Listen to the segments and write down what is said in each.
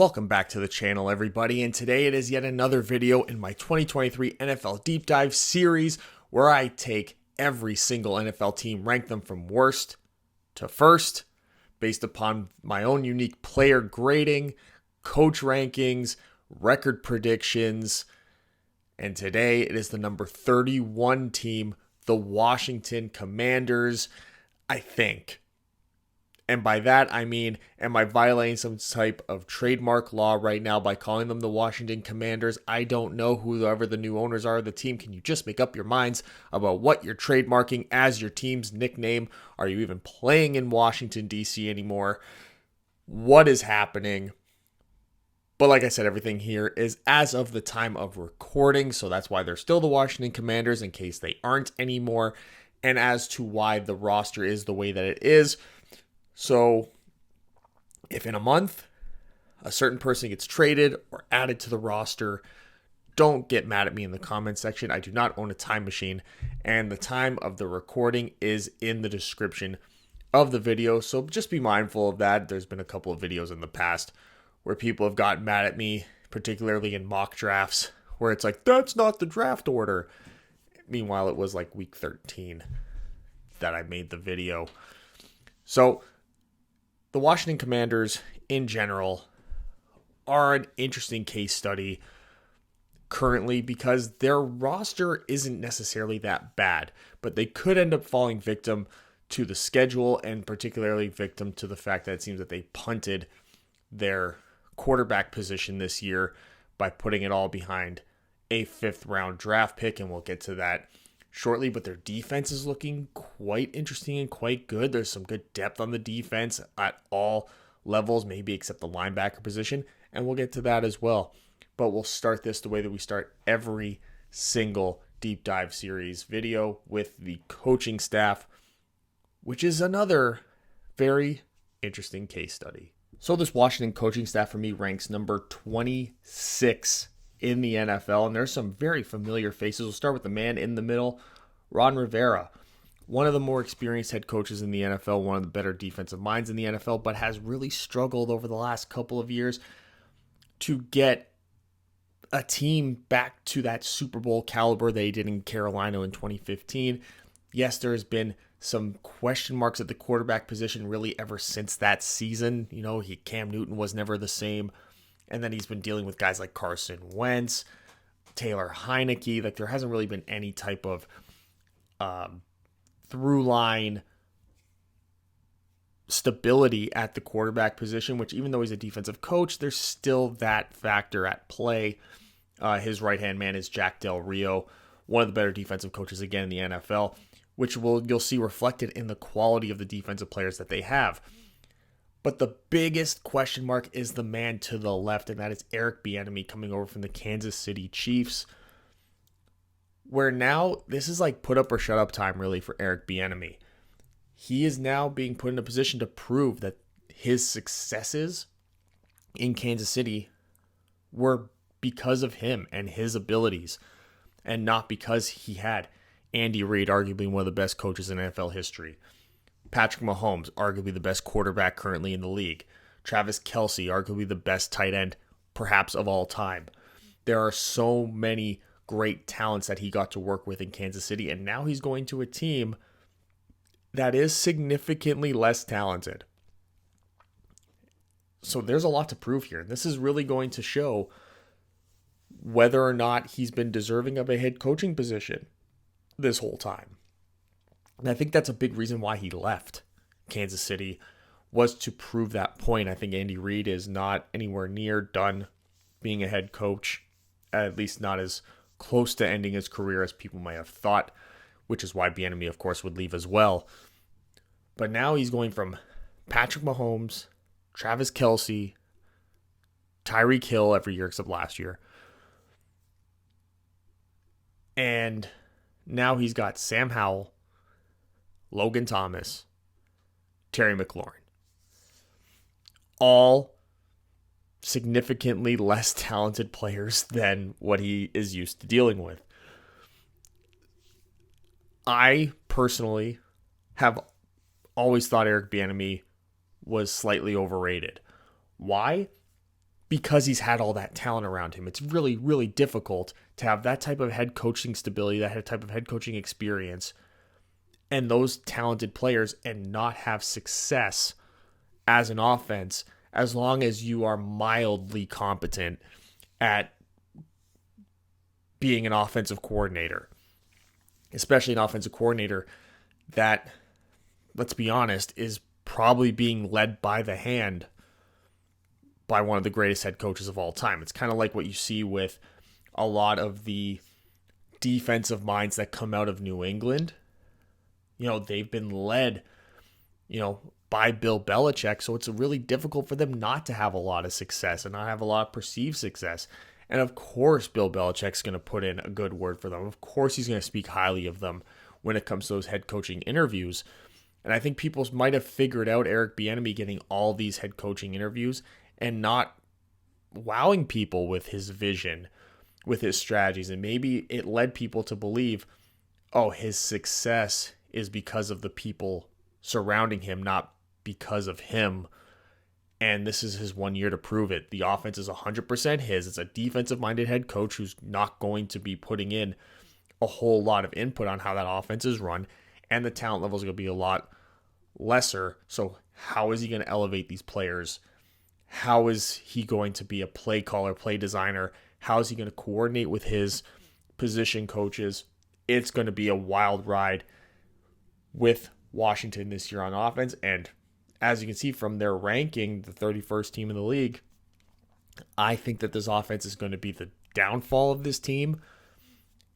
Welcome back to the channel, everybody, and today it is yet another video in my 2023 NFL Deep Dive series where I take every single NFL team, rank them from worst to first, based upon my own unique player grading, coach rankings, record predictions, and today it is the number 31 team, the Washington Commanders, I think. And by that, I mean, am I violating some type of trademark law right now by calling them the Washington Commanders? I don't know whoever the new owners are of the team. Can you just make up your minds about what you're trademarking as your team's nickname? Are you even playing in Washington, D.C. anymore? What is happening? But like I said, everything here is as of the time of recording, so that's why they're still the Washington Commanders in case they aren't anymore, and as to why the roster is the way that it is. So, if in a month, a certain person gets traded or added to the roster, don't get mad at me in the comment section. I do not own a time machine, and the time of the recording is in the description of the video, so just be mindful of that. There's been a couple of videos in the past where people have gotten mad at me, particularly in mock drafts, where it's like, that's not the draft order. Meanwhile, it was like week 13 that I made the video. So, the Washington Commanders, in general, are an interesting case study currently because their roster isn't necessarily that bad, but they could end up falling victim to the schedule and particularly victim to the fact that it seems that they punted their quarterback position this year by putting it all behind a 5th-round draft pick, and we'll get to that shortly, but their defense is looking quite interesting and quite good. There's some good depth on the defense at all levels, maybe except the linebacker position, and we'll get to that as well. But we'll start this the way that we start every single deep dive series video with the coaching staff, which is another very interesting case study. So this Washington coaching staff for me ranks number 26 in the NFL, and there's some very familiar faces. We'll start with the man in the middle, Ron Rivera, one of the more experienced head coaches in the NFL, one of the better defensive minds in the NFL, but has really struggled over the last couple of years to get a team back to that Super Bowl caliber they did in Carolina in 2015. Yes, there has been some question marks at the quarterback position really ever since that season. You know, Cam Newton was never the same. And then he's been dealing with guys like Carson Wentz, Taylor Heineke. Like, there hasn't really been any type of through line stability at the quarterback position, which even though he's a defensive coach, there's still that factor at play. His right-hand man is Jack Del Rio, one of the better defensive coaches again in the NFL, which you'll see reflected in the quality of the defensive players that they have. But the biggest question mark is the man to the left, and that is Eric Bieniemy coming over from the Kansas City Chiefs, where now this is like put up or shut up time really for Eric Bieniemy. He is now being put in a position to prove that his successes in Kansas City were because of him and his abilities, and not because he had Andy Reid, arguably one of the best coaches in NFL history, Patrick Mahomes, arguably the best quarterback currently in the league, Travis Kelce, arguably the best tight end perhaps of all time. There are so many great talents that he got to work with in Kansas City, and now he's going to a team that is significantly less talented. So there's a lot to prove here. This is really going to show whether or not he's been deserving of a head coaching position this whole time. And I think that's a big reason why he left Kansas City, was to prove that point. I think Andy Reid is not anywhere near done being a head coach, at least not as close to ending his career as people might have thought, which is why Bieniemy, of course, would leave as well. But now he's going from Patrick Mahomes, Travis Kelce, Tyreek Hill every year except last year. And now he's got Sam Howell, Logan Thomas, Terry McLaurin. All significantly less talented players than what he is used to dealing with. I personally have always thought Eric Bieniemy was slightly overrated. Why? because he's had all that talent around him. It's really, really difficult to have that type of head coaching stability, that type of head coaching experience, and those talented players and not have success as an offense as long as you are mildly competent at being an offensive coordinator, especially an offensive coordinator that, let's be honest, is probably being led by the hand by one of the greatest head coaches of all time. It's kind of like what you see with a lot of the defensive minds that come out of New England. They've been led, by Bill Belichick, so it's really difficult for them not to have a lot of success and not have a lot of perceived success. And of course, Bill Belichick's going to put in a good word for them. Of course, he's going to speak highly of them when it comes to those head coaching interviews. And I think people might have figured out Eric Bieniemy getting all these head coaching interviews and not wowing people with his vision, with his strategies. And maybe it led people to believe, oh, his success is because of the people surrounding him, not because of him. And this is his 1 year to prove it. The offense is 100% his. It's a defensive-minded head coach who's not going to be putting in a whole lot of input on how that offense is run. And the talent level is going to be a lot lesser. So how is he going to elevate these players? How is he going to be a play caller, play designer? How is he going to coordinate with his position coaches? It's going to be a wild ride with Washington this year on offense. And as you can see from their ranking, the 31st team in the league, I think that this offense is going to be the downfall of this team.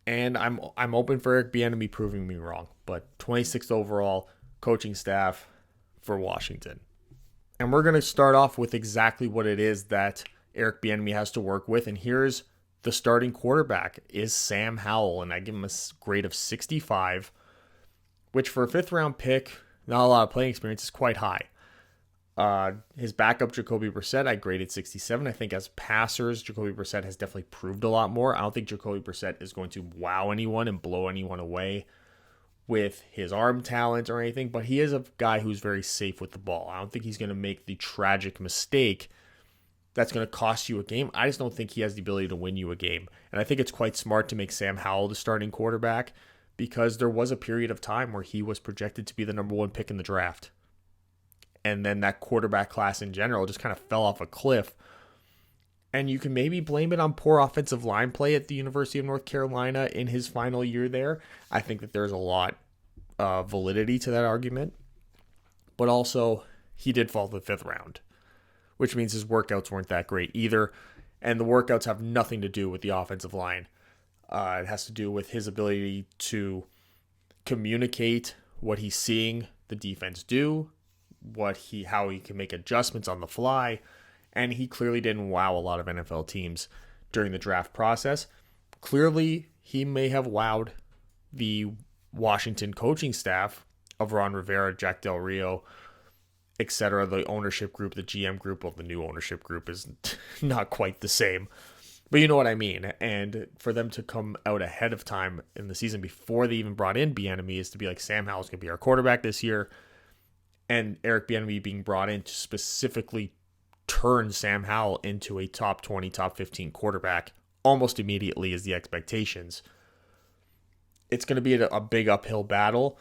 And I'm open for Eric Bieniemy proving me wrong. But 26th overall coaching staff for Washington. And we're going to start off with exactly what it is that Eric Bieniemy has to work with. And here's the starting quarterback is Sam Howell. And I give him a grade of 65, which for a 5th-round pick, not a lot of playing experience, is quite high. His backup, Jacoby Brissett, I graded 67. I think as passers, Jacoby Brissett has definitely proved a lot more. I don't think Jacoby Brissett is going to wow anyone and blow anyone away with his arm talent or anything, but he is a guy who's very safe with the ball. I don't think he's going to make the tragic mistake that's going to cost you a game. I just don't think he has the ability to win you a game. And I think it's quite smart to make Sam Howell the starting quarterback because there was a period of time where he was projected to be the number 1 pick in the draft. And then that quarterback class in general just kind of fell off a cliff. And you can maybe blame it on poor offensive line play at the University of North Carolina in his final year there. I think that there's a lot of validity to that argument. But also, he did fall to the 5th round, which means his workouts weren't that great either. And the workouts have nothing to do with the offensive line. It has to do with his ability to communicate what he's seeing the defense do, how he can make adjustments on the fly, and he clearly didn't wow a lot of NFL teams during the draft process. Clearly, he may have wowed the Washington coaching staff of Ron Rivera, Jack Del Rio, etc., the ownership group, the GM group. Well, the new ownership group is not quite the same, but you know what I mean. And for them to come out ahead of time in the season before they even brought in Bieniemy is to be like, Sam Howell's going to be our quarterback this year. And Eric Bieniemy being brought in to specifically turn Sam Howell into a top 20, top 15 quarterback almost immediately is the expectations. It's going to be a big uphill battle.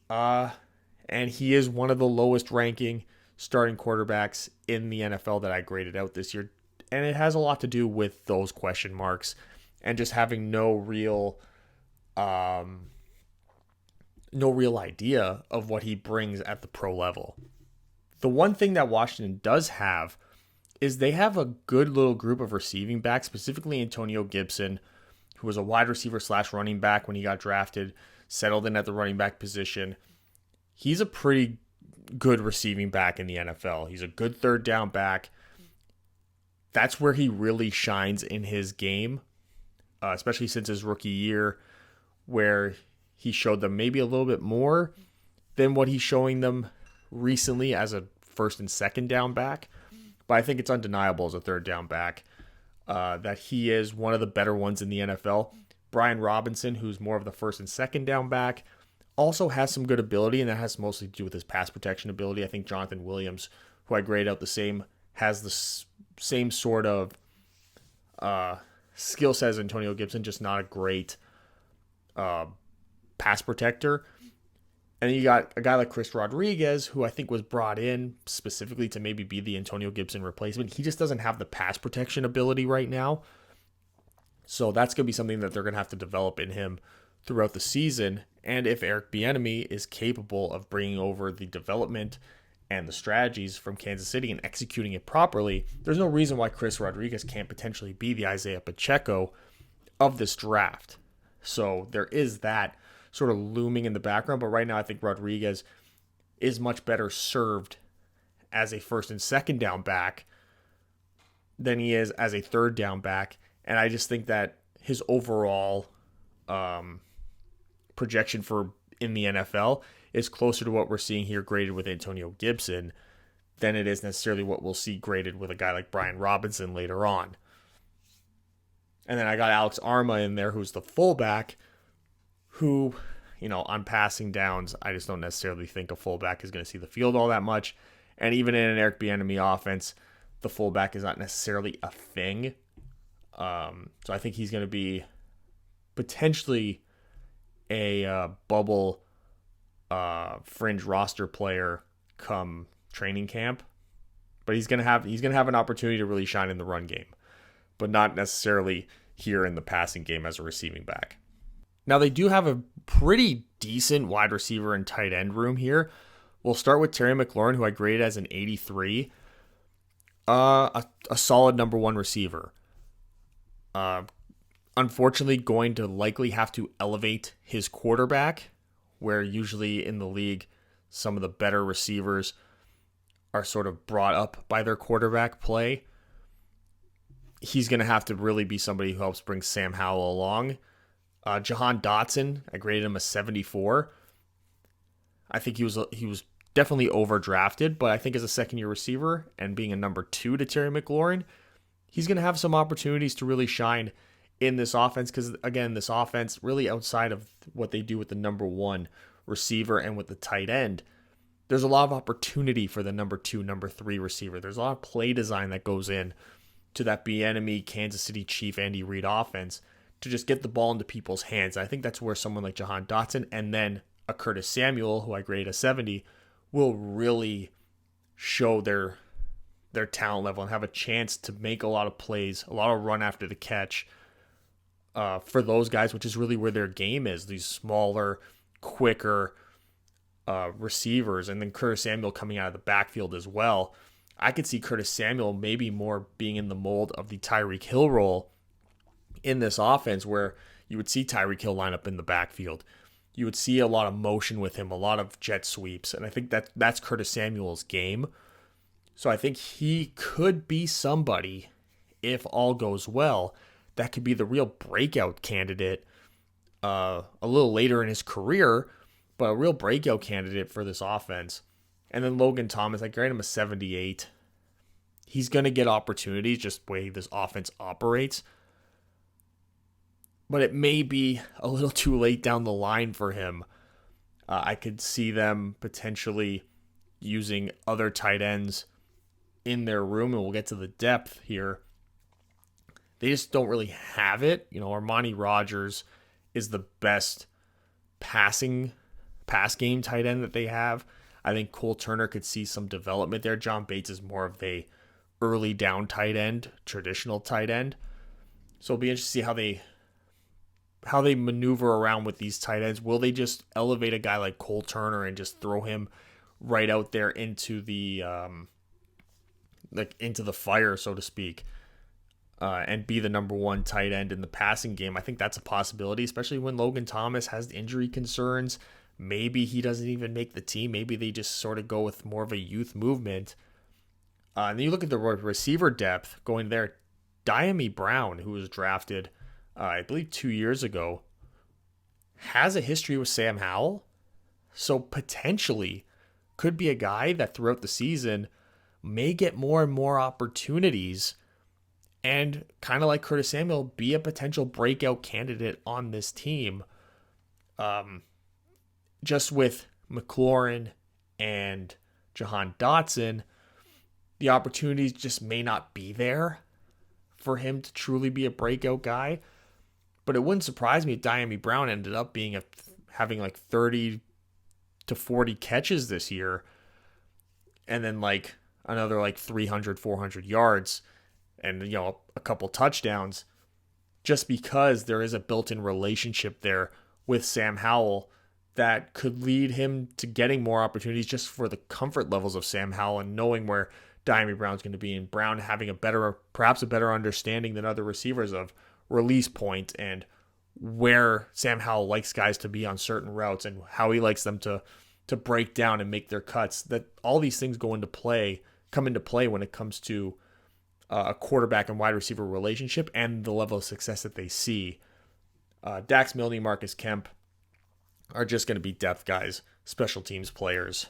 And he is one of the lowest ranking starting quarterbacks in the NFL that I graded out this year. And it has a lot to do with those question marks and just having no real idea of what he brings at the pro level. The one thing that Washington does have is they have a good little group of receiving backs, specifically Antonio Gibson, who was a wide receiver / running back when he got drafted, settled in at the running back position. He's a pretty good receiving back in the NFL. He's a good 3rd down back. That's where he really shines in his game, especially since his rookie year, where he showed them maybe a little bit more than what he's showing them recently as a 1st and 2nd down back. But I think it's undeniable as a 3rd down back that he is one of the better ones in the NFL. Brian Robinson, who's more of the 1st and 2nd down back, also has some good ability, and that has mostly to do with his pass protection ability. I think Jonathan Williams, who I grade out the same, has the same sort of skill set as Antonio Gibson, just not a great pass protector. And then you got a guy like Chris Rodriguez, who I think was brought in specifically to maybe be the Antonio Gibson replacement. He just doesn't have the pass protection ability right now. So that's going to be something that they're going to have to develop in him throughout the season. And if Eric Bieniemy is capable of bringing over the development and the strategies from Kansas City and executing it properly, there's no reason why Chris Rodriguez can't potentially be the Isaiah Pacheco of this draft. So there is that sort of looming in the background, but right now I think Rodriguez is much better served as a first and second down back than he is as a third down back. And I just think that his overall projection for in the NFL is closer to what we're seeing here graded with Antonio Gibson than it is necessarily what we'll see graded with a guy like Brian Robinson later on. And then I got Alex Arma in there, who's the fullback, who, on passing downs, I just don't necessarily think a fullback is going to see the field all that much. And even in an Eric Bieniemy offense, the fullback is not necessarily a thing. So I think he's going to be potentially a bubble fringe roster player come training camp, but he's going to have an opportunity to really shine in the run game, but not necessarily here in the passing game as a receiving back. Now they do have a pretty decent wide receiver and tight end room here. We'll start with Terry McLaurin, who I graded as an 83, a solid number one receiver. Unfortunately, going to likely have to elevate his quarterback, where usually in the league, some of the better receivers are sort of brought up by their quarterback play. He's going to have to really be somebody who helps bring Sam Howell along. Jahan Dotson, I graded him a 74. I think he was definitely overdrafted, but I think as a second-year receiver and being a number 2 to Terry McLaurin, he's going to have some opportunities to really shine in this offense because, again, this offense, really outside of what they do with the number 1 receiver and with the tight end, there's a lot of opportunity for the number 2, number 3 receiver. There's a lot of play design that goes in to that Bieniemy, Kansas City Chief, Andy Reid offense to just get the ball into people's hands. I think that's where someone like Jahan Dotson and then a Curtis Samuel, who I grade a 70, will really show their talent level and have a chance to make a lot of plays, a lot of run after the catch for those guys, which is really where their game is, these smaller, quicker receivers. And then Curtis Samuel coming out of the backfield as well. I could see Curtis Samuel maybe more being in the mold of the Tyreek Hill role in this offense, where you would see Tyreek Hill line up in the backfield. You would see a lot of motion with him, a lot of jet sweeps. And I think that's Curtis Samuel's game. So I think he could be somebody, if all goes well, that could be the real breakout candidate a little later in his career, but a real breakout candidate for this offense. And then Logan Thomas, I grade him a 78. He's going to get opportunities just the way this offense operates. But it may be a little too late down the line for him. I could see them potentially using other tight ends in their room, and we'll get to the depth here. They just don't really have it. Armani Rogers is the best pass game tight end that they have. I think Cole Turner could see some development there. John Bates is more of a early down tight end, traditional tight end. So it'll be interesting to see how they maneuver around with these tight ends. Will they just elevate a guy like Cole Turner and just throw him right out there into the into the fire, so to speak, and be the number 1 tight end in the passing game? I think that's a possibility, especially when Logan Thomas has injury concerns. Maybe he doesn't even make the team. Maybe they just sort of go with more of a youth movement. And then you look at the receiver depth going there. Diami Brown, who was drafted, I believe 2 years ago, has a history with Sam Howell. So potentially could be a guy that throughout the season may get more and more opportunities and, kind of like Curtis Samuel, be a potential breakout candidate on this team. Just with McLaurin and Jahan Dotson, the opportunities just may not be there for him to truly be a breakout guy. But it wouldn't surprise me if Dyami Brown ended up having like 30 to 40 catches this year, and then like another like 300, 400 yards and, a couple touchdowns, just because there is a built-in relationship there with Sam Howell that could lead him to getting more opportunities just for the comfort levels of Sam Howell and knowing where Dyami Brown's going to be, and Brown having perhaps a better understanding than other receivers of release point and where Sam Howell likes guys to be on certain routes and how he likes them to break down and make their cuts. That all these things come into play when it comes to a quarterback and wide receiver relationship and the level of success that they see. Dax Milne, Marcus Kemp are just going to be depth guys, special teams players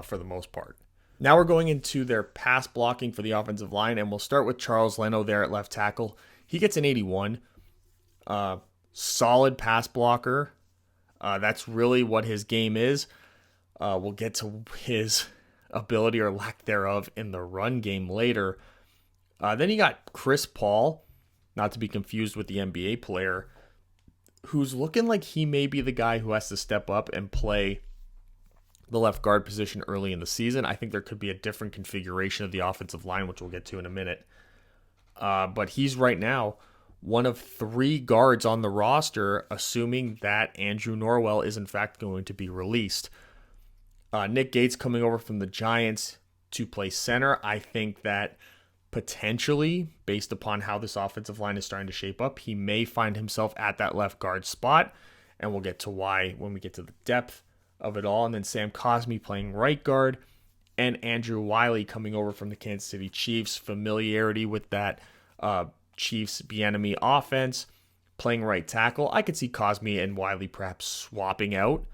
for the most part. Now we're going into their pass blocking for the offensive line, and we'll start with Charles Leno there at left tackle. He gets an 81. Solid pass blocker. That's really what his game is. We'll get to his ability or lack thereof in the run game later. Then you got Chris Paul, not to be confused with the NBA player, who's looking like he may be the guy who has to step up and play the left guard position early in the season. I think there could be a different configuration of the offensive line, which we'll get to in a minute. But he's right now one of 3 guards on the roster, assuming that Andrew Norwell is in fact going to be released. Nick Gates coming over from the Giants to play center. I think that potentially, based upon how this offensive line is starting to shape up, he may find himself at that left guard spot, and we'll get to why when we get to the depth of it all. And then Sam Cosmi playing right guard, and Andrew Wiley coming over from the Kansas City Chiefs. Familiarity with that Chiefs Bieniemy offense, playing right tackle. I could see Cosmi and Wiley perhaps swapping out,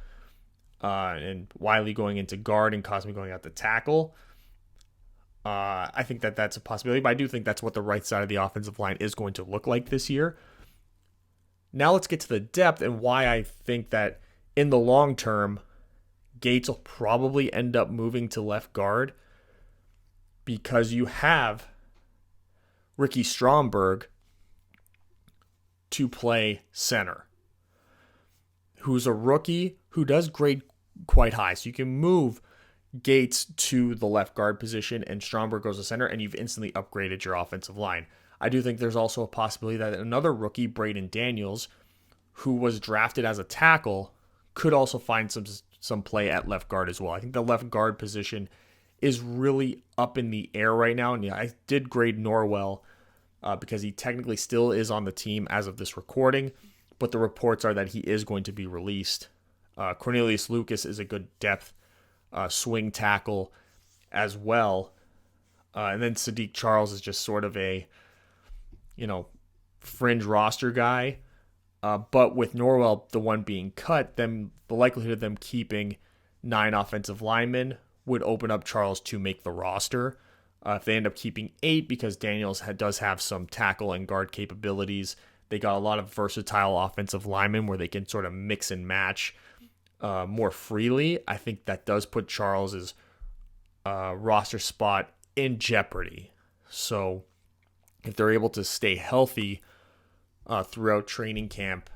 and Wiley going into guard and Cosmi going out to tackle. I think that that's a possibility, but I do think that's what the right side of the offensive line is going to look like this year. Now let's get to the depth and why I think that in the long term, Gates will probably end up moving to left guard, because you have Ricky Stromberg to play center, who's a rookie who does grade quite high. So you can move Gates to the left guard position and Stromberg goes to center, and you've instantly upgraded your offensive line. I do think there's also a possibility that another rookie, Braden Daniels, who was drafted as a tackle, could also find some play at left guard as well. I think the left guard position is really up in the air right now. And yeah, I did grade Norwell because he technically still is on the team as of this recording, but the reports are that he is going to be released. Cornelius Lucas is a good depth swing tackle as well. And then Sadiq Charles is just sort of a, fringe roster guy. But with Norwell, the one being cut, then the likelihood of them keeping 9 offensive linemen would open up Charles to make the roster. If they end up keeping 8, because Daniels does have some tackle and guard capabilities, they got a lot of versatile offensive linemen where they can sort of mix and match more freely. I think that does put Charles's roster spot in jeopardy. So if they're able to stay healthy throughout training camp,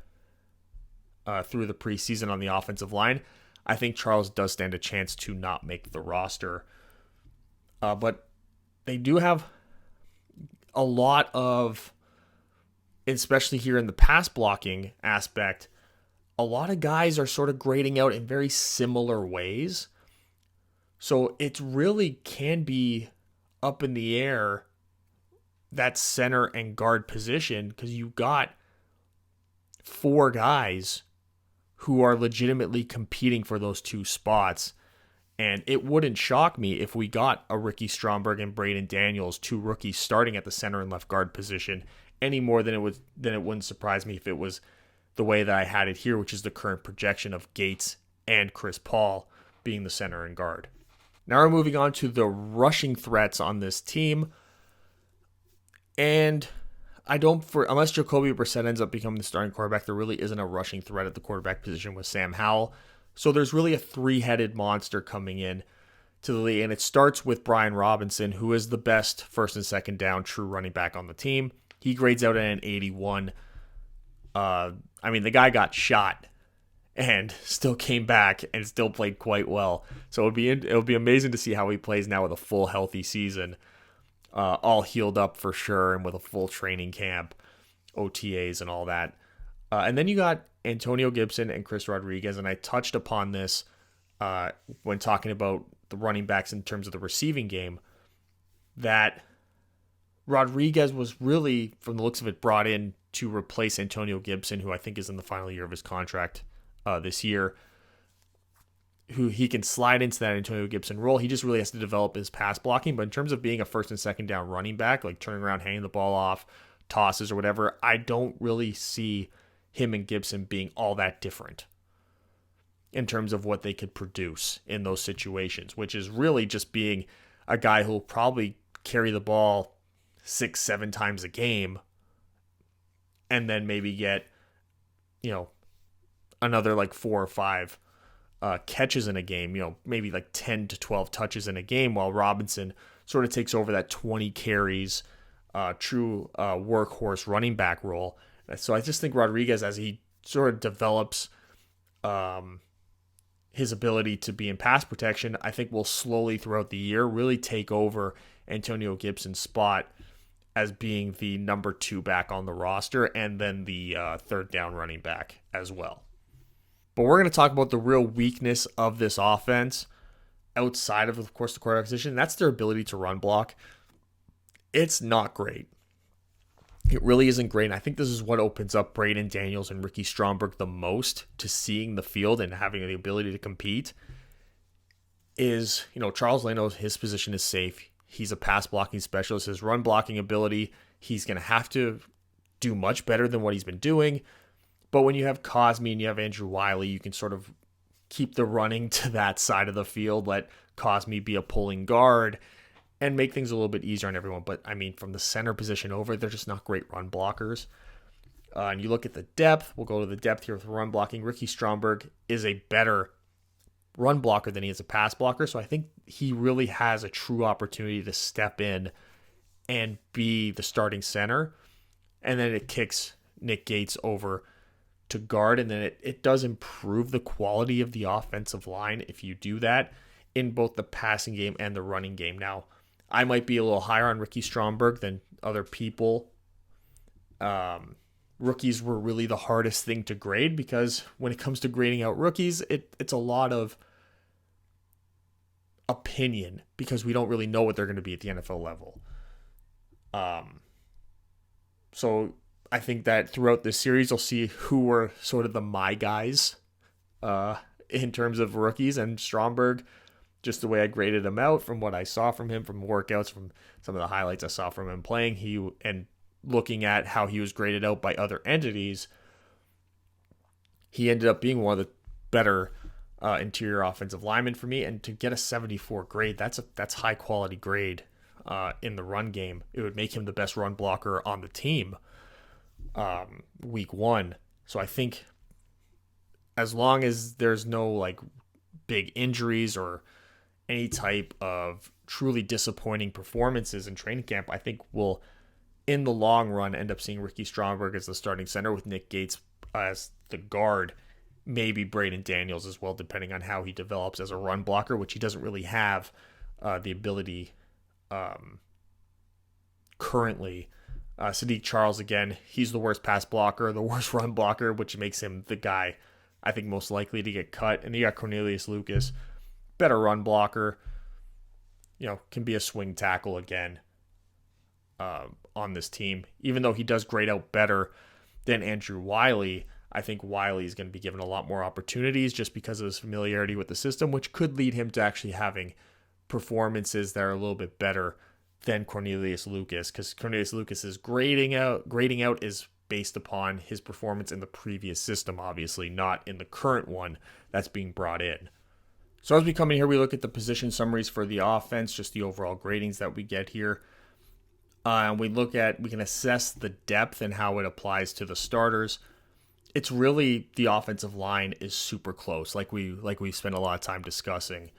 through the preseason on the offensive line, I think Charles does stand a chance to not make the roster. But they do have a lot of, especially here in the pass blocking aspect, a lot of guys are sort of grading out in very similar ways. So it really can be up in the air, that center and guard position, because you got 4 guys who are legitimately competing for those 2 spots. And it wouldn't shock me if we got a Ricky Stromberg and Braden Daniels, 2 rookies starting at the center and left guard position, any more than it wouldn't surprise me if it was the way that I had it here, which is the current projection of Gates and Chris Paul being the center and guard. Now we're moving on to the rushing threats on this team. And unless Jacoby Brissett ends up becoming the starting quarterback, there really isn't a rushing threat at the quarterback position with Sam Howell. So there's really a 3-headed monster coming in. to the league. And it starts with Brian Robinson, who is the best first and second down true running back on the team. He grades out at an 81. The guy got shot and still came back and still played quite well. So it'll be amazing to see how he plays now with a full healthy season, all healed up for sure, and with a full training camp, OTAs and all that. And then you got Antonio Gibson and Chris Rodriguez, and I touched upon this when talking about the running backs in terms of the receiving game, that Rodriguez was really, from the looks of it, brought in to replace Antonio Gibson, who I think is in the final year of his contract this year, who he can slide into that Antonio Gibson role. He just really has to develop his pass blocking. But in terms of being a first and second down running back, like turning around, handing the ball off, tosses or whatever, I don't really see him and Gibson being all that different in terms of what they could produce in those situations, which is really just being a guy who'll probably carry the ball 6-7 times a game and then maybe get, another like 4 or 5 catches in a game, maybe like 10 to 12 touches in a game, while Robinson sort of takes over that 20 carries, true workhorse running back role. So I just think Rodriguez, as he sort of develops his ability to be in pass protection, I think will slowly throughout the year really take over Antonio Gibson's spot as being the number 2 back on the roster, and then the third down running back as well. But we're going to talk about the real weakness of this offense outside of course, the quarterback position. That's their ability to run block. It's not great. It really isn't great. And I think this is what opens up Braden Daniels and Ricky Stromberg the most to seeing the field and having the ability to compete. Is, Charles Leno, his position is safe. He's a pass blocking specialist. His run blocking ability, he's going to have to do much better than what he's been doing. But when you have Cosme and you have Andrew Wiley, you can sort of keep the running to that side of the field, let Cosme be a pulling guard, and make things a little bit easier on everyone. But, from the center position over, they're just not great run blockers. And you look at the depth. We'll go to the depth here with run blocking. Ricky Stromberg is a better run blocker than he is a pass blocker. So I think he really has a true opportunity to step in and be the starting center. And then it kicks Nick Gates over to guard. And then it does improve the quality of the offensive line if you do that in both the passing game and the running game. Now, I might be a little higher on Ricky Stromberg than other people. Rookies were really the hardest thing to grade, because when it comes to grading out rookies, it's a lot of opinion, because we don't really know what they're going to be at the NFL level. So I think that throughout this series, you'll see who were sort of the my guys in terms of rookies, and Stromberg, just the way I graded him out from what I saw from him, from workouts, from some of the highlights I saw from him playing, and looking at how he was graded out by other entities, he ended up being one of the better interior offensive linemen for me. And to get a 74 grade, that's high quality grade in the run game. It would make him the best run blocker on the team week 1. So I think as long as there's no big injuries or any type of truly disappointing performances in training camp, I think we'll, in the long run, end up seeing Ricky Stromberg as the starting center with Nick Gates as the guard, maybe Braden Daniels as well, depending on how he develops as a run blocker, which he doesn't really have the ability currently. Sadiq Charles, again, he's the worst pass blocker, the worst run blocker, which makes him the guy I think most likely to get cut. And you got Cornelius Lucas, better run blocker, can be a swing tackle again on this team. Even though he does grade out better than Andrew Wiley, I think Wiley is going to be given a lot more opportunities just because of his familiarity with the system, which could lead him to actually having performances that are a little bit better than Cornelius Lucas, because Cornelius Lucas's grading out is based upon his performance in the previous system, obviously, not in the current one that's being brought in. So as we come in here, we look at the position summaries for the offense, just the overall gradings that we get here. And we can assess the depth and how it applies to the starters. It's really, the offensive line is super close, like we spent a lot of time discussing.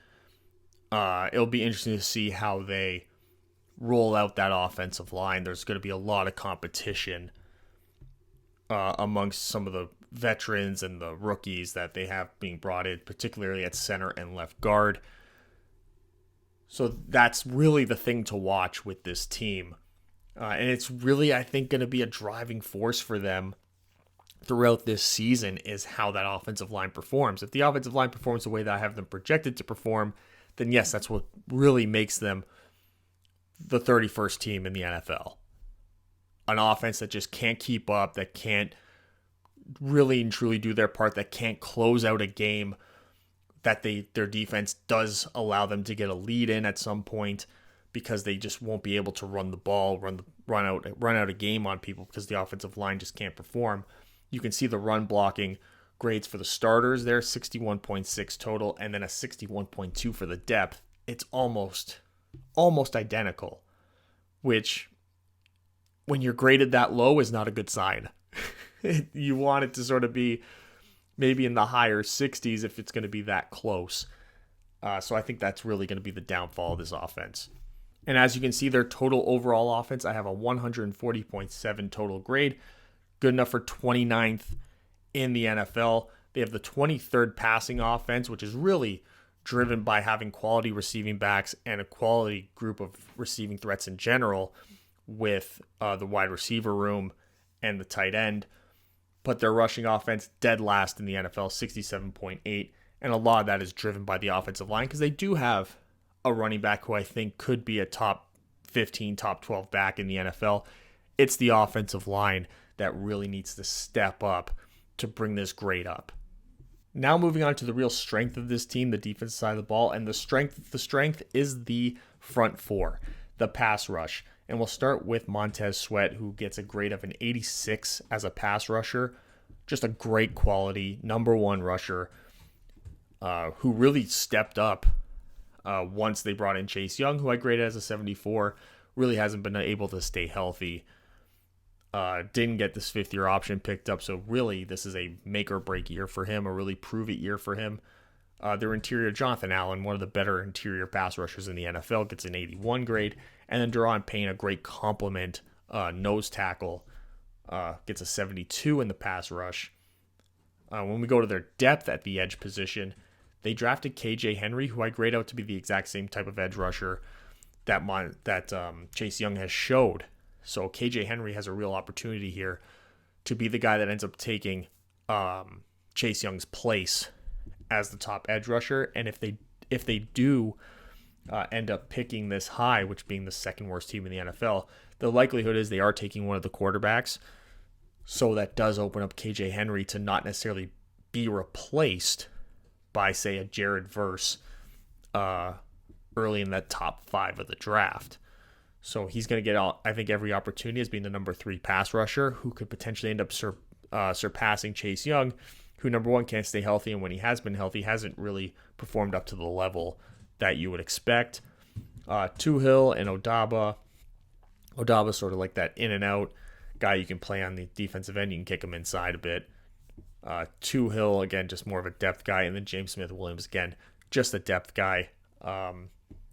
It'll be interesting to see how they roll out that offensive line. There's going to be a lot of competition amongst some of the veterans and the rookies that they have being brought in, particularly at center and left guard. So that's really the thing to watch with this team. And it's really, I think, going to be a driving force for them throughout this season is how that offensive line performs. If the offensive line performs the way that I have them projected to perform, then yes, that's what really makes them the 31st team in the NFL. An offense that just can't keep up, that can't really and truly do their part, that can't close out a game, that their defense does allow them to get a lead in at some point because they just won't be able to run the ball, run out a game on people because the offensive line just can't perform. You can see the run blocking grades for the starters there, 61.6 total, and then a 61.2 for the depth. It's almost identical, which when you're graded that low is not a good sign. You want it to sort of be maybe in the higher 60s if it's going to be that close. So I think that's really going to be the downfall of this offense. And as you can see, their total overall offense, I have a 140.7 total grade, good enough for 29th in the NFL. They have the 23rd passing offense, which is really driven by having quality receiving backs and a quality group of receiving threats in general with the wide receiver room and the tight end. But their rushing offense, dead last in the NFL, 67.8. And a lot of that is driven by the offensive line because they do have a running back who I think could be a top 15, top 12 back in the NFL. It's the offensive line that really needs to step up to bring this grade up. Now moving on to the real strength of this team, the defensive side of the ball. And the strength is the front four, the pass rush. And we'll start with Montez Sweat, who gets a grade of an 86 as a pass rusher. Just a great quality, number one rusher, who really stepped up once they brought in Chase Young, who I graded as a 74. Really hasn't been able to stay healthy. Didn't get this fifth-year option picked up, so really this is a make-or-break year for him, a really prove-it year for him. Their interior, Jonathan Allen, one of the better interior pass rushers in the NFL, gets an 81 grade. And then Deron Payne, a great complement nose tackle, gets a 72 in the pass rush. When we go to their depth at the edge position, they drafted KJ Henry, who I grade out to be the exact same type of edge rusher that Chase Young has showed. So KJ Henry has a real opportunity here to be the guy that ends up taking Chase Young's place as the top edge rusher. And if they do end up picking this high, which being the second worst team in the NFL, the likelihood is they are taking one of the quarterbacks. So that does open up KJ Henry to not necessarily be replaced by, say, a Jared Verse early in that top 5 of the draft. So he's going to get, I think, every opportunity as being the number 3 pass rusher who could potentially end up surpassing Chase Young, who, number one, can't stay healthy, and when he has been healthy, hasn't really performed up to the level that you would expect. Tuhill and Odaba. Odaba's sort of like that in and out guy you can play on the defensive end. You can kick him inside a bit. Tuhill, again, just more of a depth guy. And then James Smith-Williams, again, just a depth guy.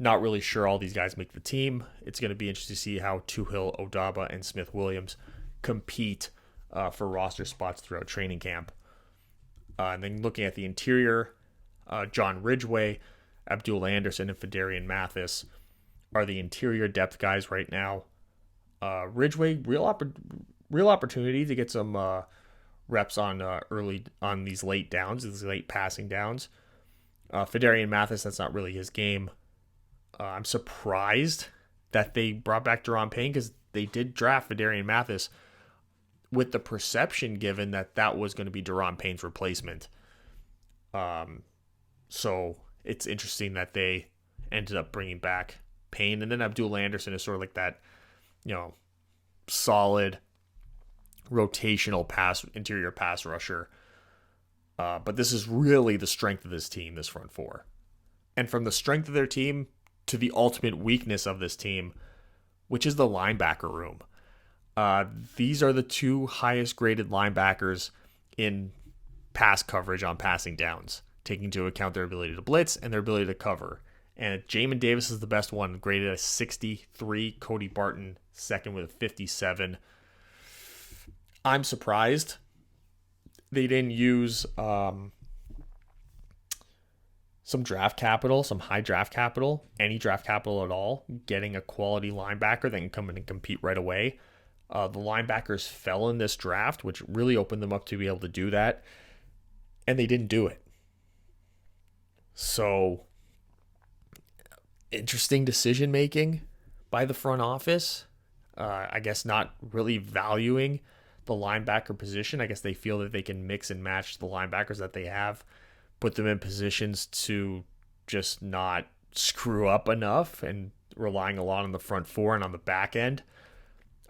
Not really sure all these guys make the team. It's going to be interesting to see how Tuhill, Odaba, and Smith-Williams compete for roster spots throughout training camp. And then looking at the interior, John Ridgeway, Abdul Anderson, and Fedarian Mathis are the interior depth guys right now. Ridgeway, real opportunity to get some reps on early on these late downs, these late passing downs. Fedarian Mathis, that's not really his game. I'm surprised that they brought back Deron Payne because they did draft Fedarian Mathis with the perception given that was going to be Deron Payne's replacement. So it's interesting that they ended up bringing back Payne. And then Abdul Anderson is sort of like that, solid rotational interior pass rusher. But this is really the strength of this team, this front four. And from the strength of their team to the ultimate weakness of this team, which is the linebacker room. These are the 2 highest graded linebackers in pass coverage on passing downs, taking into account their ability to blitz and their ability to cover. And Jamin Davis is the best one, graded a 63. Cody Barton second with a 57. I'm surprised they didn't use some draft capital, some high draft capital, any draft capital at all, getting a quality linebacker that can come in and compete right away. The linebackers fell in this draft, which really opened them up to be able to do that, and they didn't do it. So, interesting decision making by the front office. I guess not really valuing the linebacker position. I guess they feel that they can mix and match the linebackers that they have, put them in positions to just not screw up enough, and relying a lot on the front four and on the back end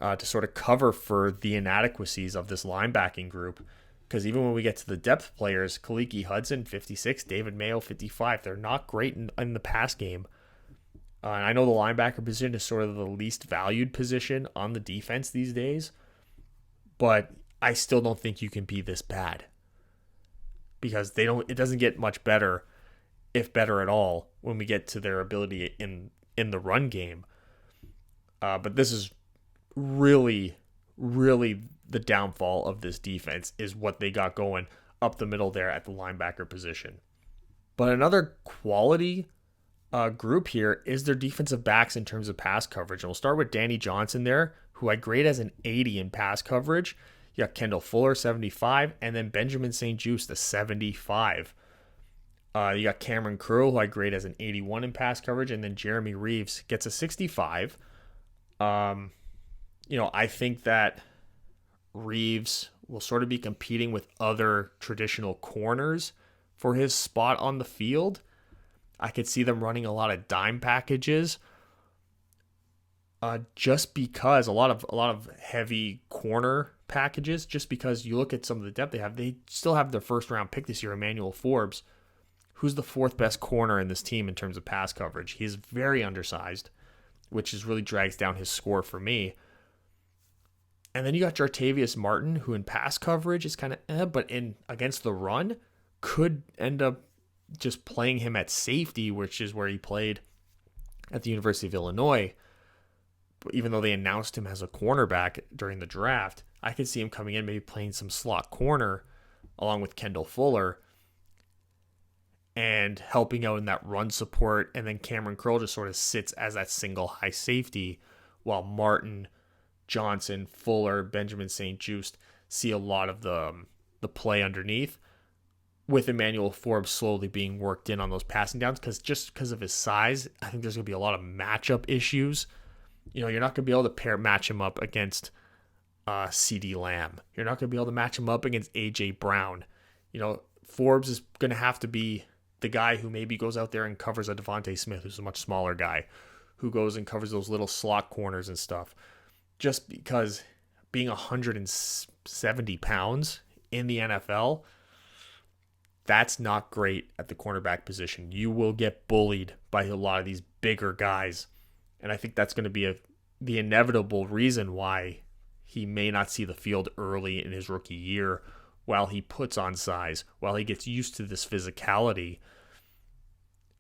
to sort of cover for the inadequacies of this linebacking group. Because even when we get to the depth players, Kaliki Hudson, 56, David Mayo, 55, they're not great in the pass game. And I know the linebacker position is sort of the least valued position on the defense these days, but I still don't think you can be this bad, because it doesn't get much better, if better at all, when we get to their ability in the run game. But this is really, really the downfall of this defense, is what they got going up the middle there at the linebacker position. But another quality group here is their defensive backs in terms of pass coverage. And we'll start with Danny Johnson there, who I grade as an 80 in pass coverage. You got Kendall Fuller, 75, and then Benjamin St. Juste, the 75. You got Cameron Curl, who I grade as an 81 in pass coverage, and then Jeremy Reeves gets a 65. I think that Reeves will sort of be competing with other traditional corners for his spot on the field. I could see them running a lot of dime packages, just because a lot of heavy corner packages. Just because you look at some of the depth they have, they still have their first round pick this year, Emmanuel Forbes, who's the fourth best corner in this team in terms of pass coverage. He's very undersized, which really drags down his score for me. And then you got Jartavius Martin, who in pass coverage is kind of but in against the run could end up just playing him at safety, which is where he played at the University of Illinois. But even though they announced him as a cornerback during the draft, I could see him coming in, maybe playing some slot corner along with Kendall Fuller and helping out in that run support. And then Cameron Curl just sort of sits as that single high safety, while Martin, Johnson, Fuller, Benjamin St. Juste see a lot of the play underneath, with Emmanuel Forbes slowly being worked in on those passing downs, because of his size. I think there's going to be a lot of matchup issues. You're not going to be able to match him up against CeeDee Lamb. You're not going to be able to match him up against A.J. Brown. Forbes is going to have to be the guy who maybe goes out there and covers a Devontae Smith, who's a much smaller guy, who goes and covers those little slot corners and stuff. Just because being 170 pounds in the NFL, that's not great at the cornerback position. You will get bullied by a lot of these bigger guys. And I think that's going to be the inevitable reason why he may not see the field early in his rookie year, while he puts on size, while he gets used to this physicality.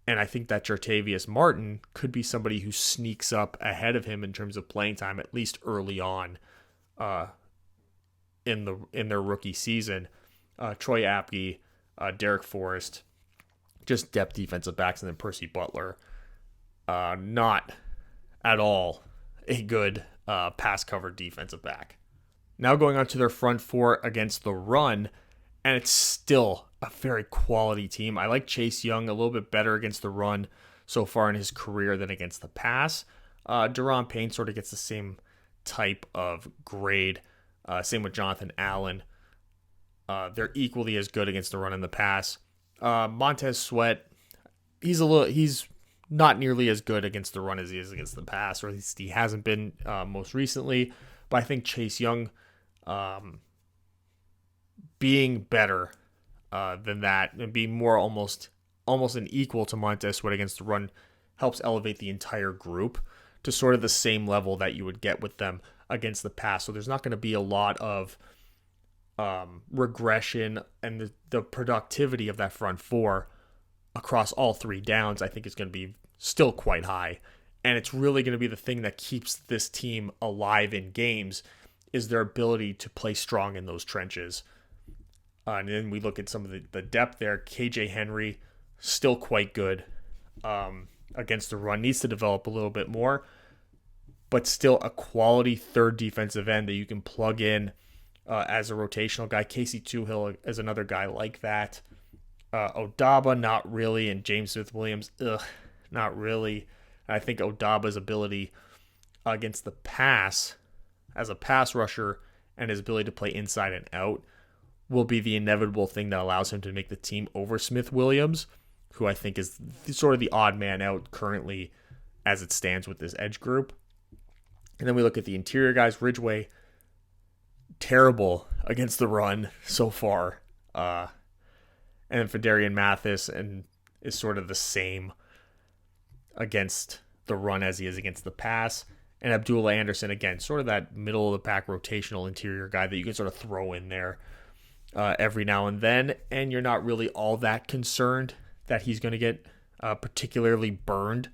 And I think that Jartavius Martin could be somebody who sneaks up ahead of him in terms of playing time, at least early on in their rookie season. Troy Apke, Derek Forrest, just depth defensive backs, and then Percy Butler. Not at all a good pass cover defensive back. Now going on to their front four against the run, and it's still a very quality team. I like Chase Young a little bit better against the run so far in his career than against the pass. Daron Payne sort of gets the same type of grade. Same with Jonathan Allen. They're equally as good against the run and the pass. Montez Sweat, he's not nearly as good against the run as he is against the pass, or at least he hasn't been most recently. But I think Chase Young being better than that and being more almost an equal to Montez Sweat against the run helps elevate the entire group to sort of the same level that you would get with them against the pass. So there's not going to be a lot of regression, and the productivity of that front four across all three downs, I think, is going to be still quite high. And it's really going to be the thing that keeps this team alive in games is their ability to play strong in those trenches. And then we look at some of the depth there. KJ Henry, still quite good against the run. Needs to develop a little bit more, but still a quality third defensive end that you can plug in as a rotational guy. Casey Toohill is another guy like that. Odaba, not really. And James Smith-Williams, not really. I think Odaba's ability against the pass as a pass rusher and his ability to play inside and out will be the inevitable thing that allows him to make the team over Smith-Williams, who I think is sort of the odd man out currently as it stands with this edge group. And then we look at the interior guys. Ridgeway, terrible against the run so far. And then Fedarian Mathis is sort of the same against the run as he is against the pass. And Abdullah Anderson, again, sort of that middle of the pack rotational interior guy that you can sort of throw in there every now and then. And you're not really all that concerned that he's going to get particularly burned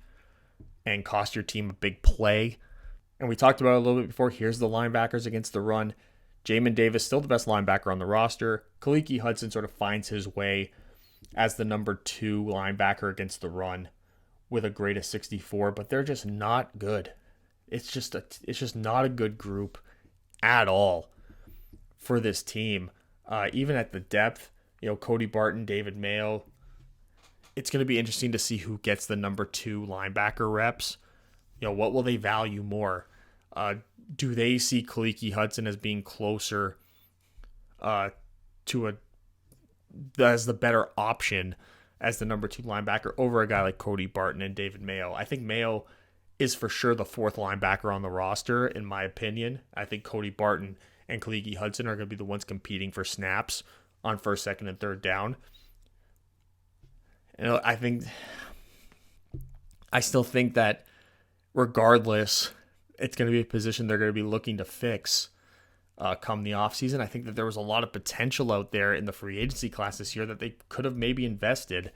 and cost your team a big play. And we talked about it a little bit before. Here's the linebackers against the run. Jamin Davis, still the best linebacker on the roster. Khaliki Hudson sort of finds his way as the number 2 linebacker against the run with a grade of 64, but they're just not good. It's just not a good group at all for this team. Even at the depth, Cody Barton, David Mayo. It's going to be interesting to see who gets the number 2 linebacker reps. What will they value more? Do they see Khaliki Hudson as being closer as the better option as the number 2 linebacker over a guy like Cody Barton and David Mayo? I think Mayo is for sure the 4th linebacker on the roster, in my opinion. I think Cody Barton and Khaliki Hudson are going to be the ones competing for snaps on first, second, and third down. I still think that regardless, it's going to be a position they're going to be looking to fix come the offseason. I think that there was a lot of potential out there in the free agency class this year that they could have maybe invested,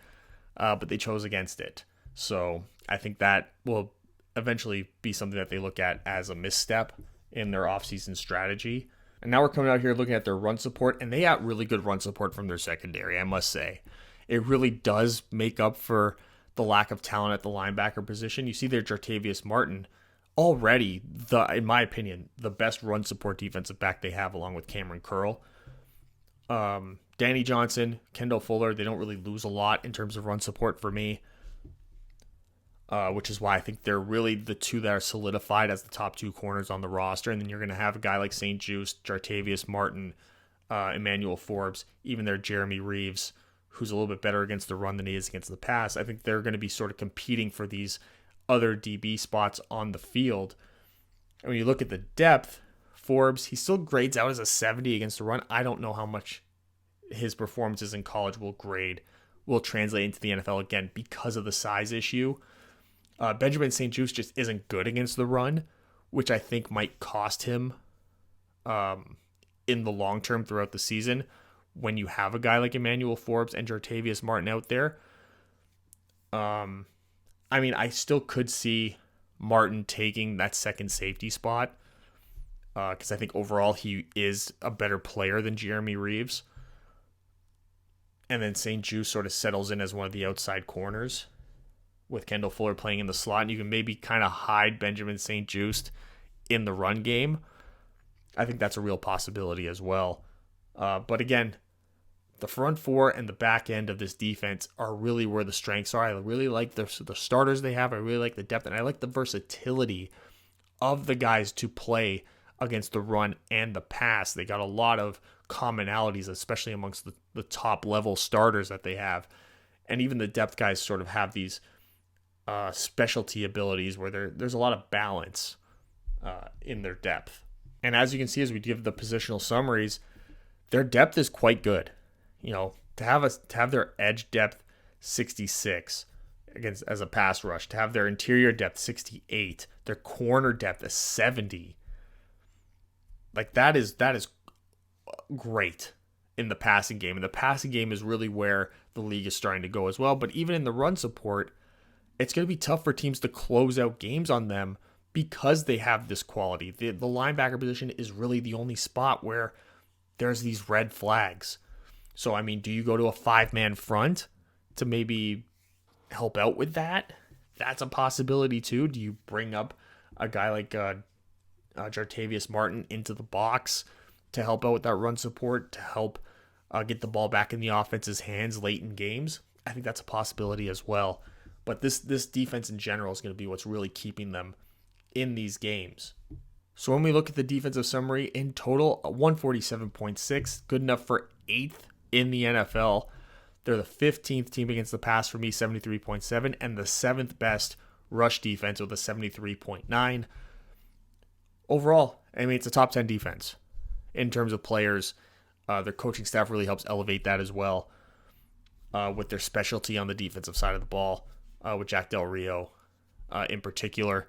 but they chose against it. So I think that will eventually be something that they look at as a misstep in their offseason strategy. And now we're coming out here looking at their run support, and they got really good run support from their secondary, I must say. It really does make up for the lack of talent at the linebacker position. You see there Jartavius Martin, already, in my opinion, the best run support defensive back they have, along with Cameron Curl. Danny Johnson, Kendall Fuller, they don't really lose a lot in terms of run support for me, which is why I think they're really the 2 that are solidified as the top 2 corners on the roster. And then you're going to have a guy like St. Juste, Jartavius Martin, Emmanuel Forbes, even their Jeremy Reeves, who's a little bit better against the run than he is against the pass. I think they're going to be sort of competing for these other DB spots on the field. And when you look at the depth, Forbes, he still grades out as a 70 against the run. I don't know how much his performances in college will translate into the NFL again because of the size issue. Benjamin St. Juste just isn't good against the run, which I think might cost him in the long term throughout the season when you have a guy like Emmanuel Forbes and Jartavius Martin out there. I still could see Martin taking that second safety spot because I think overall he is a better player than Jeremy Reeves. And then St. Juste sort of settles in as one of the outside corners with Kendall Fuller playing in the slot. And you can maybe kind of hide Benjamin St. Juste in the run game. I think that's a real possibility as well. But again, the front 4 and the back end of this defense are really where the strengths are. I really like the starters they have. I really like the depth, and I like the versatility of the guys to play against the run and the pass. They got a lot of commonalities, especially amongst the top level starters that they have. And even the depth guys sort of have these specialty abilities where there's a lot of balance in their depth. And as you can see, as we give the positional summaries, their depth is quite good. To have their edge depth 66 as a pass rush, to have their interior depth 68, their corner depth is 70. Like that is great in the passing game. And the passing game is really where the league is starting to go as well. But even in the run support, it's going to be tough for teams to close out games on them because they have this quality. The linebacker position is really the only spot where there's these red flags. So, I mean, do you go to a 5-man front to maybe help out with that? That's a possibility too. Do you bring up a guy like Jartavius Martin into the box to help out with that run support, to help get the ball back in the offense's hands late in games? I think that's a possibility as well. But this defense in general is going to be what's really keeping them in these games. So when we look at the defensive summary, in total, 147.6, good enough for 8th in the NFL. They're the 15th team against the pass for me, 73.7, and the 7th best rush defense with a 73.9. Overall, I mean, it's a top 10 defense in terms of players. Their coaching staff really helps elevate that as well with their specialty on the defensive side of the ball, with Jack Del Rio in particular.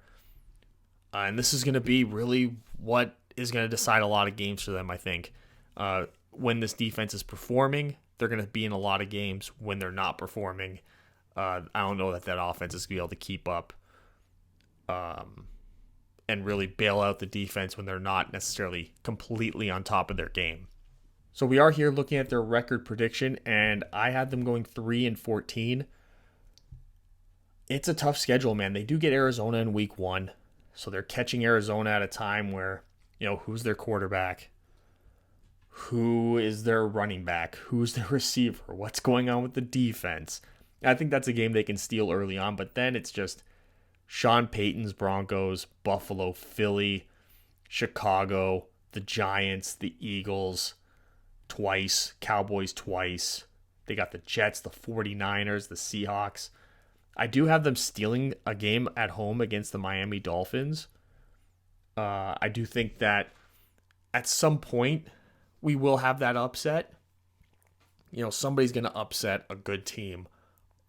And this is going to be really what is going to decide a lot of games for them, I think. When this defense is performing, they're going to be in a lot of games. When they're not performing, I don't know that offense is going to be able to keep up and really bail out the defense when they're not necessarily completely on top of their game. So we are here looking at their record prediction, and I had them going 3-14. It's a tough schedule, man. They do get Arizona in week 1. So they're catching Arizona at a time where, who's their quarterback? Who is their running back? Who's their receiver? What's going on with the defense? I think that's a game they can steal early on, but then it's just Sean Payton's Broncos, Buffalo, Philly, Chicago, the Giants, the Eagles twice, Cowboys twice. They got the Jets, the 49ers, the Seahawks. I do have them stealing a game at home against the Miami Dolphins. I do think that at some point we will have that upset. Somebody's going to upset a good team.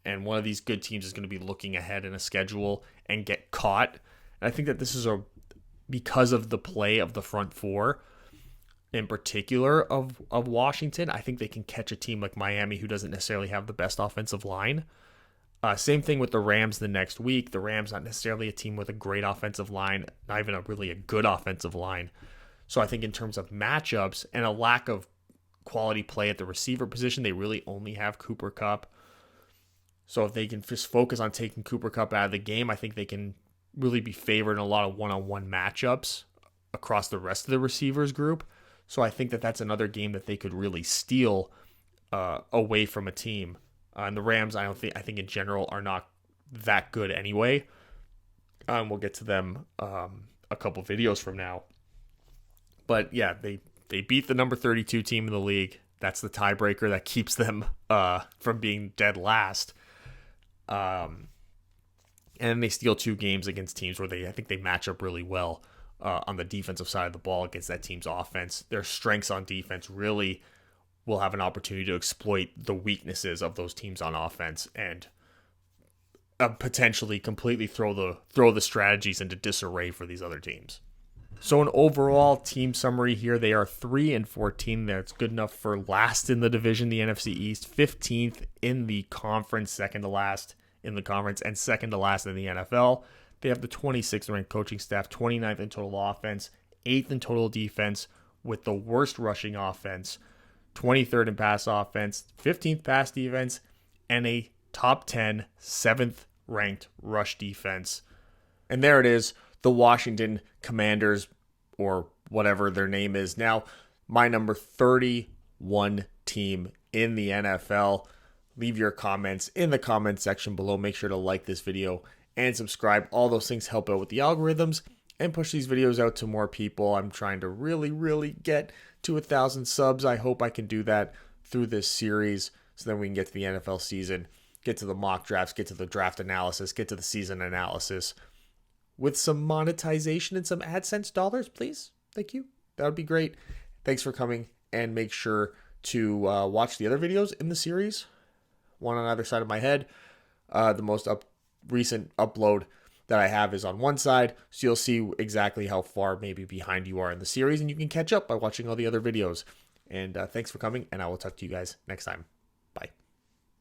And one of these good teams is going to be looking ahead in a schedule and get caught. And I think that this is because of the play of the front four, in particular of Washington. I think they can catch a team like Miami who doesn't necessarily have the best offensive line. Same thing with the Rams the next week. The Rams not necessarily a team with a great offensive line, not even a good offensive line. So I think in terms of matchups and a lack of quality play at the receiver position, they really only have Cooper Kupp. So if they can just focus on taking Cooper Kupp out of the game, I think they can really be favored in a lot of one-on-one matchups across the rest of the receivers group. So I think that that's another game that they could really steal away from a team. And the Rams, I think in general are not that good anyway. We'll get to them a couple videos from now. But yeah, they beat the number 32 team in the league. That's the tiebreaker that keeps them from being dead last. And they steal 2 games against teams where I think they match up really well on the defensive side of the ball against that team's offense. Their strengths on defense really will have an opportunity to exploit the weaknesses of those teams on offense and potentially completely throw the strategies into disarray for these other teams. So an overall team summary here, they are 3-14. That's good enough for last in the division, the NFC East, 15th in the conference, second to last in the conference, and second to last in the NFL. They have the 26th ranked coaching staff, 29th in total offense, 8th in total defense, with the worst rushing offense, 23rd in pass offense, 15th pass defense, and a top 10, 7th ranked rush defense. And there it is, the Washington Commanders, or whatever their name is now, my number 31 team in the NFL. Leave your comments in the comment section below. Make sure to like this video and subscribe. All those things help out with the algorithms and push these videos out to more people. I'm trying to really get to 1,000 subs. I hope I can do that through this series so then we can get to the NFL season, get to the mock drafts, get to the draft analysis, get to the season analysis with some monetization and some AdSense dollars, please. Thank you. That would be great. Thanks for coming, and make sure to watch the other videos in the series, one on either side of my head. The most recent upload that I have is on one side, so you'll see exactly how far maybe behind you are in the series, and you can catch up by watching all the other videos. And thanks for coming, and I will talk to you guys next time.